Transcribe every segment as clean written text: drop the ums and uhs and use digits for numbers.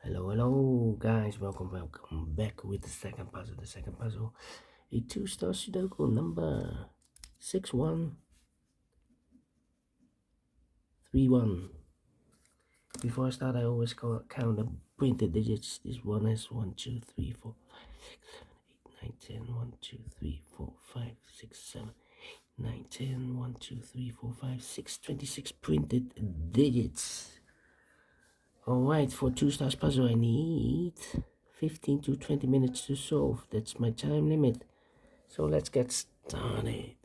Hello guys, welcome back with the second puzzle. A two star Sudoku number 6131. Before I start, I always count the printed digits. This one has 1, 2, 3, 4, 5, 6, 7, 8, 9, 10. 1, 2, 3, 4, 5, 6, 7, 9, 10. 1, 2, 3, 4, 5, 6, 26 printed digits. Alright, for two stars puzzle I need 15 to 20 minutes to solve. That's my time limit. So let's get started.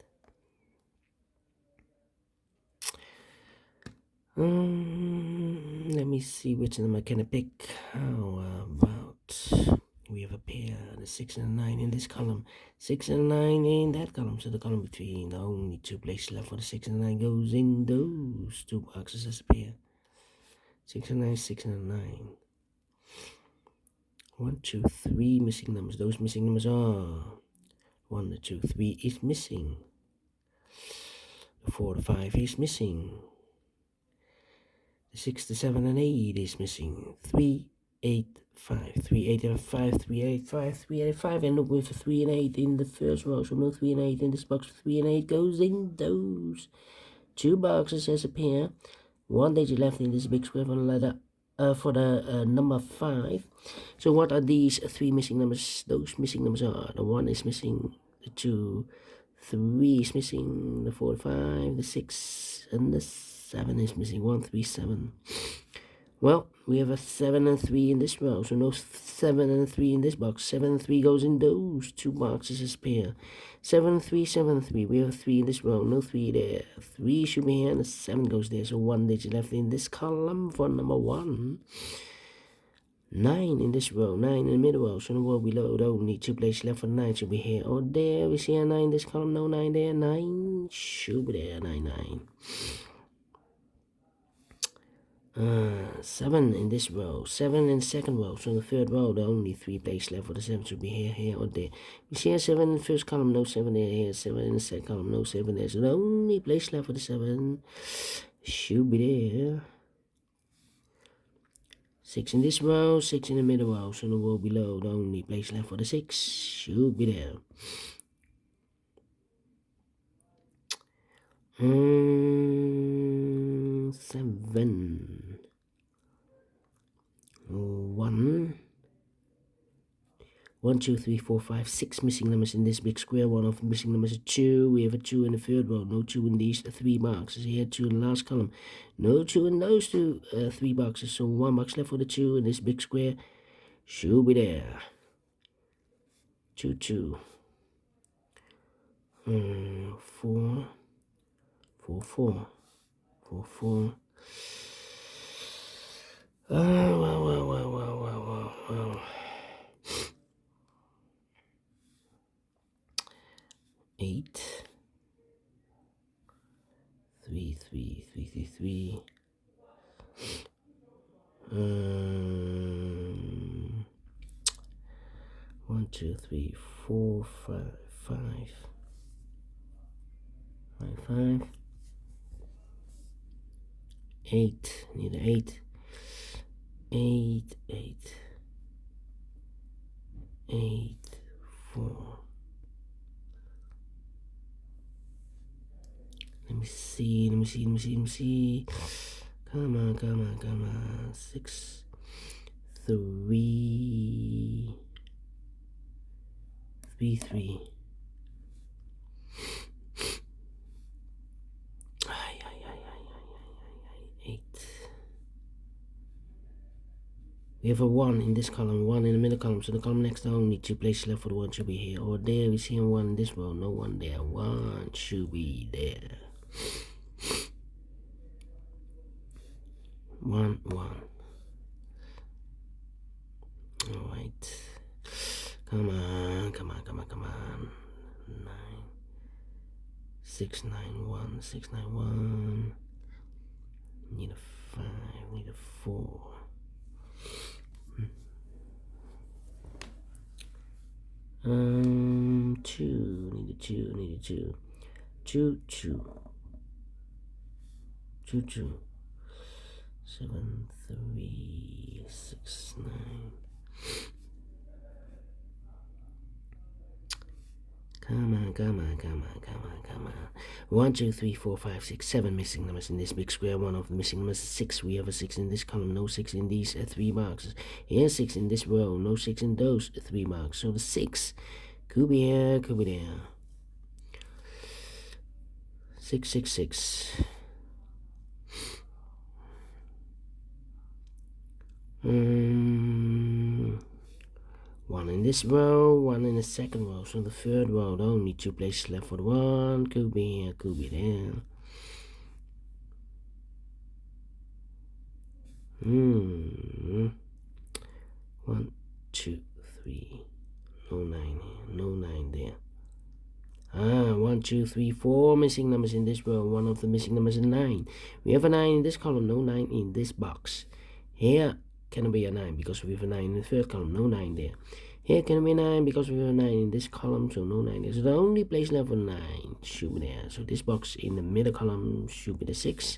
Let me see which number can I pick. How about we have a pair, the 6 and 9 in this column, 6 and 9 in that column. So the column between the only two places left for the 6 and 9 goes in those two boxes as a pair. 6 and 9, 6 and 9. 1, 2, 3 missing numbers. Those missing numbers are 1, 2, 3 is missing. 4 to 5 is missing. 6 to 7 and 8 is missing. 3, 8, 5. 3, 8, and 5. 3, 8, 5. 3, 8, 5. And look with 3 and 8 in the first row. So no 3 and 8 in this box. 3 and 8 goes in those two boxes as a pair. One digit left in this big square for the letter for the number 5. So what are these three missing numbers? Those missing numbers are the 1 is missing, the 2, 3 is missing, the 4, 5, the 6, and the 7 is missing. 1, 3, 7. Well, we have a 7 and 3 in this row, so no 7 and 3 in this box. 7 and 3 goes in those two boxes as pair. 7, 3, 7, 3. We have a 3 in this row, no 3 there. 3 should be here, and the 7 goes there, so 1 digit left in this column for number 1. 9 in this row, 9 in the middle row, so the row below, the only two places left for 9 should be here or there. We see a 9 in this column, no 9 there. 9 should be there, 9, 9. 7 in this row, 7 in the second row, so the third row, the only three places left for the 7 should be here or there. We see a 7 in the first column, no 7 there, here, 7 in the second column, no 7 there, so the only place left for the 7 should be there. 6 in this row, 6 in the middle row, so the row below, the only place left for the 6 should be there. 7. 1, 2, 3, 4, 5, 6 missing numbers in this big square. One of the missing numbers is 2. We have a 2 in the third row. No 2 in these 3 boxes. Here, 2 in the last column. No 2 in those 3 boxes. So 1 box left for the 2 in this big square. Should be there. 2, 2. 4, 4, 4. 4, 4. Well. 8, 3, 3, 3, 3, 3. 1, 2, 3, 4, 5, 5. 5. 8, need 8. 8, 8. 8, 4. Let me see. Come on. 6, 3, 3, 3. 8. We have a 1 in this column, 1 in the middle column, so the column next to only two places left for the 1 should be here or there. We see a 1 in this row, no 1 there. 1 should be there. 1, 1. Alright. Come on. 9. 6, 9, 1. 6, 9, 1. Need a 5. Need a 4. 2. Need a 2. 2, 2. 2, 2. 7, 3, 6, 9. Come on, come on, come on, come on, come on. 1, 2, 3, 4, 5, 6, 7 missing numbers in this big square. One of the missing numbers is 6. We have a 6 in this column, no 6 in these 3 boxes. Here's 6 in this row, no 6 in those 3 boxes. So the 6 could be here, could be there. 6, 6, 6. One in this row, one in the second row. So the third row, only 2 places left for the 1. Could be here, could be there. 1, 2, 3. No 9 here, no 9 there. 1, 2, 3, 4 missing numbers in this row. One of the missing numbers is 9. We have a 9 in this column, no 9 in this box. Here cannot be a 9 because we have a 9 in the third column, no 9 there. Here can be 9 because we have a 9 in this column, so no 9 there. So the only place left for 9 should be there. So this box in the middle column should be the 6.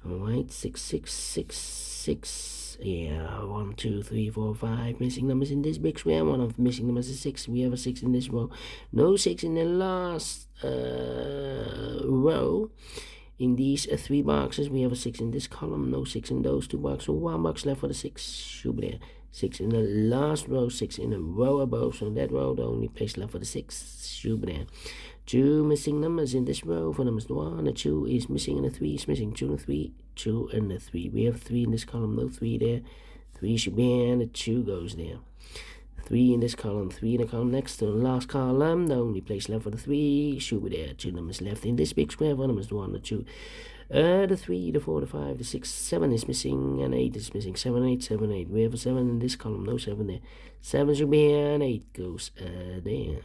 Alright, 6, 6, 6, 6. Yeah, 1, 2, 3, 4, 5 missing numbers in this big square. One of the missing numbers is 6. We have a 6 in this row. No 6 in the last row. In these 3 boxes, we have a 6 in this column. No 6 in those 2 boxes. So 1 box left for the 6 should be there. 6 in the last row, 6 in a row above. So that row, the only place left for the 6 should be there. 2 missing numbers in this row. For numbers 1, the 2 is missing, and the 3 is missing. 2 and 3, 2 and the 3. We have 3 in this column, no 3 there. 3 should be here, and the 2 goes there. 3 in this column, 3 in the column next to the last column. The only place left for the 3 should be there. 2 numbers left in this big square. For numbers 1, the 2. The 3, the 4, the 5, the 6, 7 is missing, and 8 is missing. 7, 8, 7, 8. We have a 7 in this column, no 7 there. 7 should be here, and 8 goes there.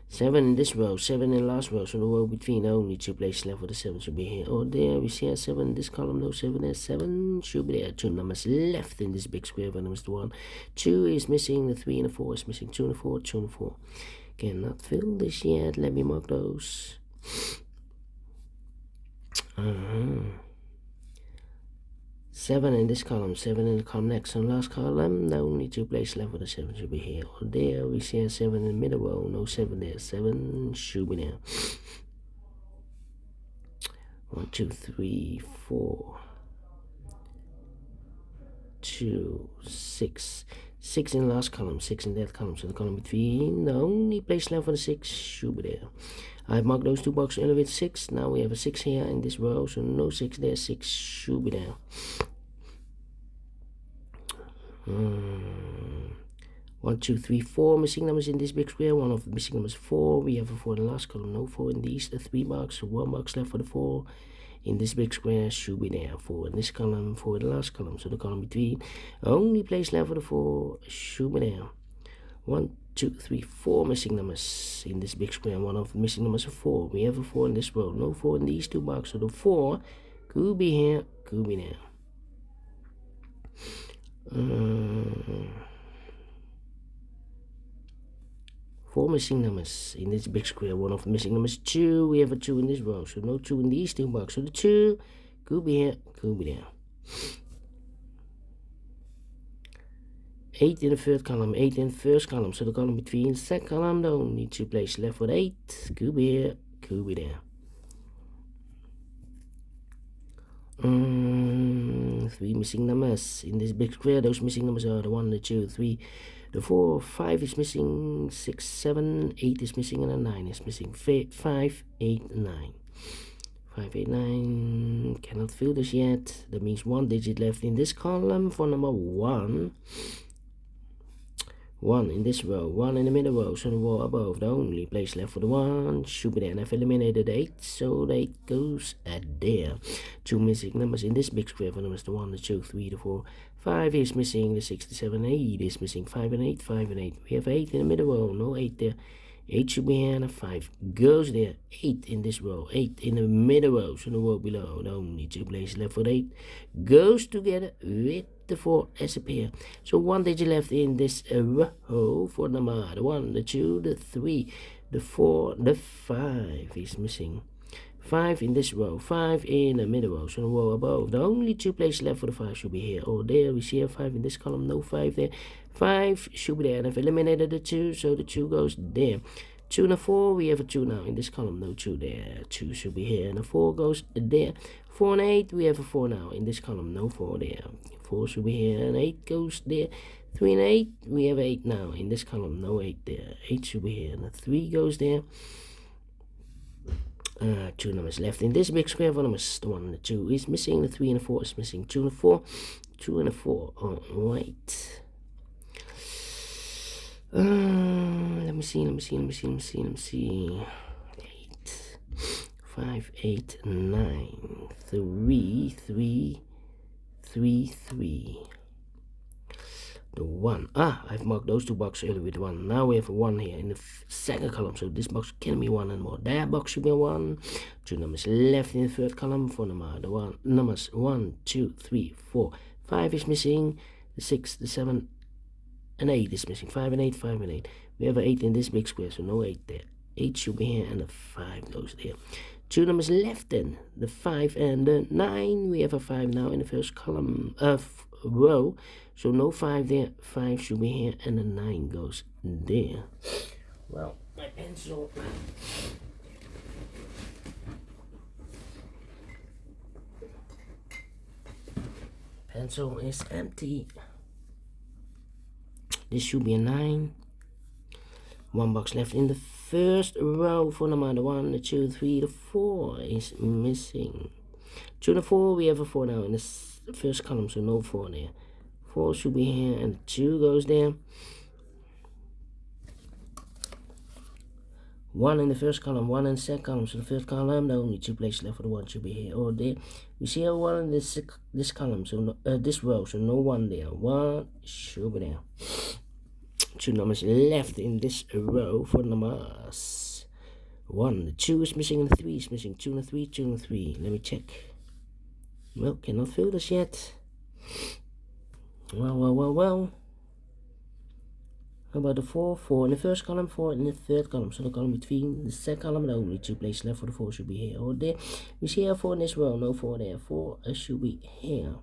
7 in this row, 7 in the last row, so the row between, only 2 places left for the 7 should be here or there. We see a 7 in this column, no 7 there. 7 should be there. 2 numbers left in this big square. For numbers 1, 2 is missing, the 3 and the 4 is missing. 2 and the 4, 2 and the 4. Cannot fill this yet. Let me mark those. 7 in this column, 7 in the column next. So last column, the only 2 places left for the 7 should be here or there. We see a 7 in the middle row, no 7 there. 7 should be there. 1, 2, 3, 4, 2, 6. 6 in the last column, 6 in that column. So the column between, the only place left for the 6 should be there. I've marked those 2 boxes earlier with 6. Now we have a 6 here in this row, so no 6 there. 6 should be there. 1, 2, 3, 4 missing numbers in this big square. One of the missing numbers is 4. We have a 4 in the last column, no 4 in these 3 boxes. So 1 box left for the 4 in this big square should be there. 4 in this column, 4 in the last column. So the column between, only place left for the 4 should be there. 1, 2, 3, 4 missing numbers in this big square. One of the missing numbers is 4. We have a 4 in this row, no 4 in these 2 boxes. So the 4 could be here, could be there. 4 missing numbers in this big square. One of the missing numbers is 2. We have a 2 in this row, so no 2 in these 2 boxes. So the 2 could be here, could be there. 8 in the third column, 8 in the first column. So the column between the second column, the only 2 places left for the 8. Could be here, could be there. 3 missing numbers in this big square. Those missing numbers are the 1, the 2, 3, the 4, 5 is missing, 6, 7, 8 is missing, and a 9 is missing. 5, 8, 9. 5, 8, 9. Cannot fill this yet. That means 1 digit left in this column for number 1. 1 in this row, 1 in the middle row, so the row above, the only place left for the 1 should be there. And I've eliminated the 8, so the 8 goes at there. 2 missing numbers in this big square. For numbers the 1, the 2, 3, the 4, 5 is missing, the 6, the 7, 8 is missing. 5 and 8, 5 and 8. We have 8 in the middle row, no 8 there. 8 should be here, and a 5 goes there. 8 in this row, 8 in the middle row, so the row below, the only 2 places left for the 8 goes together with the 4 as a pair. So 1 digit left in this row for number the 1, the 2, the 3, the 4, the 5 is missing. 5 in this row, 5 in the middle row, so the row above. The only 2 places left for the 5 should be here or there. We see a 5 in this column, no 5 there. 5 should be there, and I've eliminated the 2, so the 2 goes there. 2 and a 4, we have a 2 now in this column, no 2 there. 2 should be here, and a 4 goes there. 4 and 8, we have a 4 now in this column, no 4 there. 4 should be here, and 8 goes there. 3 and 8, we have 8 now in this column, no 8 there. 8 should be here, and a 3 goes there. 2 numbers left in this big square. 1 number is the 1 and the 2 is missing. The 3 and the 4 is missing. 2 and the 4. 2 and the 4. Alright. Let me see. 8. 5, 8, 9. 3, 3, 3, 3. The 1. I've marked those 2 boxes earlier with 1. Now we have a 1 here in the second column, so this box can be 1 and more. That box should be 1. 2 numbers left in the third column. 4 numbers 1, 2, 3, 4. 5 is missing. The 6, the 7, and 8 is missing. 5 and 8, 5 and 8. We have an 8 in this big square, so no 8 there. 8 should be here, and the 5 goes there. 2 numbers left then. The 5 and the 9. We have a 5 now in the first column row, so no 5 there. 5 should be here, and the 9 goes there. Well, my pencil is empty. This should be a 9. 1 box left in the first row for number 1, the 2, 3, the 4 is missing. 2 and the 4, we have a 4 now in the first column, so no 4 there. 4 should be here, and 2 goes there. 1 in the first column, 1 in the second column, so the first column, the only 2 places left for the 1 should be here or there. We see a 1 in this column, so no, this row, so no 1 there. 1 should be there. 2 numbers left in this row for numbers 1. The 2 is missing, and the 3 is missing. 2 and the 3, 2 and the 3. Let me check. Well, cannot fill this yet. Well. How about the 4? 4 in the first column, 4 in the third column. So the column between the second column, the only 2 places left for the 4 should be here or there. We see a 4 in this row, no 4 there. 4 should be here.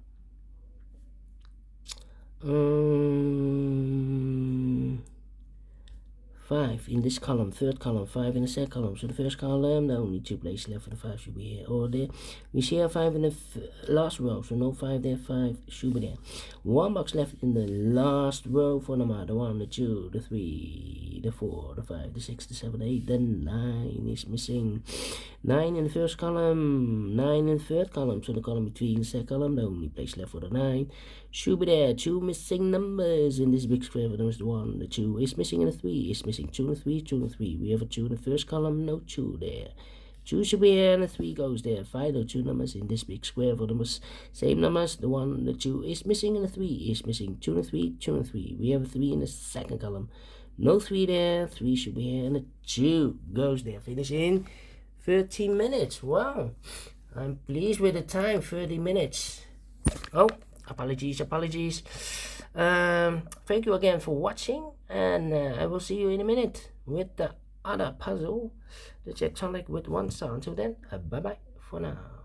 5 in this column, third column, 5 in the second column. So the first column, the only 2 places left for the 5 should be here or there. We see a 5 in the last row, so no 5 there. 5 should be there. 1 box left in the last row for number the 1, the 2, the 3, the 4, the 5, the 6, the 7, the 8, the 9 is missing. 9 in the first column, 9 in the third column, so the column between the second column, the only place left for the 9 should be there. 2 missing numbers in this big square. There is the 1, the 2 is missing, and the 3 is missing. 2 and 3, 2 and 3. We have a 2 in the first column, no 2 there. 2 should be here, and the 3 goes there. Final 2 numbers in this big square for the same numbers. The 1, the 2 is missing, and the 3 is missing. 2 and 3, 2 and 3. We have a 3 in the second column. No 3 there. 3 should be here, and the 2 goes there. Finish in 13 minutes. Wow. I'm pleased with the time, 30 minutes. Oh, apologies. Thank you again for watching, and I will see you in a minute with the other puzzle, the Tectonic with 1 star. Until then, bye bye for now.